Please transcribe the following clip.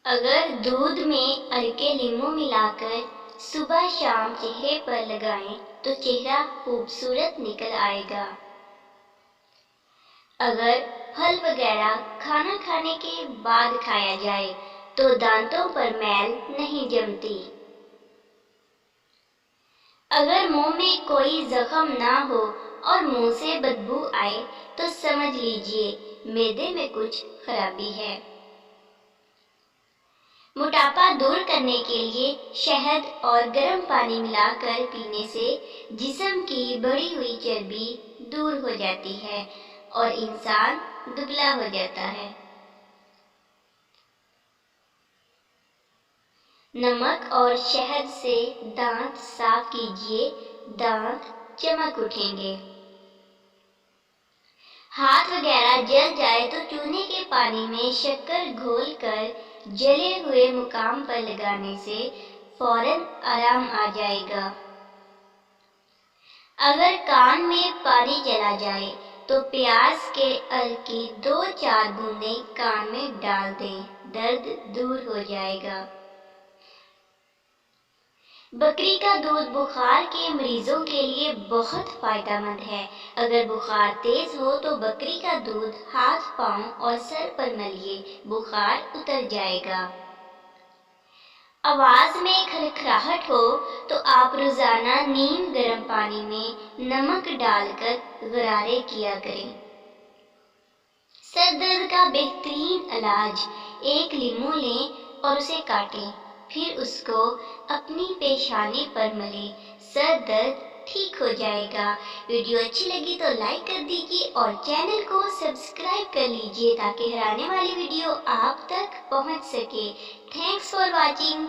اگر دودھ میں ارکے لیمو ملا کر صبح شام چہرے پر لگائیں تو چہرہ خوبصورت نکل آئے گا۔ اگر پھل وغیرہ کھانا کھانے کے بعد کھایا جائے تو دانتوں پر میل نہیں جمتی۔ اگر منہ میں کوئی زخم نہ ہو اور منہ سے بدبو آئے تو سمجھ لیجئے معدے میں کچھ خرابی ہے۔ موٹاپا دور کرنے کے لیے شہد اور گرم پانی ملا کر پینے سے جسم کی بڑھی ہوئی چربی دور ہو جاتی ہے اور انسان دبلا ہو جاتا ہے۔ نمک اور شہد سے دانت صاف کیجئے، دانت چمک اٹھیں گے۔ ہاتھ وغیرہ جل جائے تو چونے کے پانی میں شکر گھول کر جلے ہوئے مقام پر لگانے سے فوراً آرام آ جائے گا۔ اگر کان میں پانی چلا جائے تو پیاز کے عرق کی 2-4 بوندیں کان میں ڈال دیں، درد دور ہو جائے گا۔ بکری کا دودھ بخار کے مریضوں کے لیے بہت فائدہ مند ہے۔ اگر بخار تیز ہو تو بکری کا دودھ ہاتھ، پاؤں اور سر پر ملیے، بخار اتر جائے گا۔ آواز میں کھرکھراہٹ ہو تو آپ روزانہ نیم گرم پانی میں نمک ڈال کر غرارے کیا کریں۔ سر درد کا بہترین علاج، ایک لیمو لیں اور اسے کاٹیں، پھر اس کو اپنی پیشانی پر ملیں، سر درد ٹھیک ہو جائے گا۔ ویڈیو اچھی لگی تو لائک کر دیجیے اور چینل کو سبسکرائب کر لیجیے تاکہ ہر آنے والی ویڈیو آپ تک پہنچ سکے۔ Thanks for watching.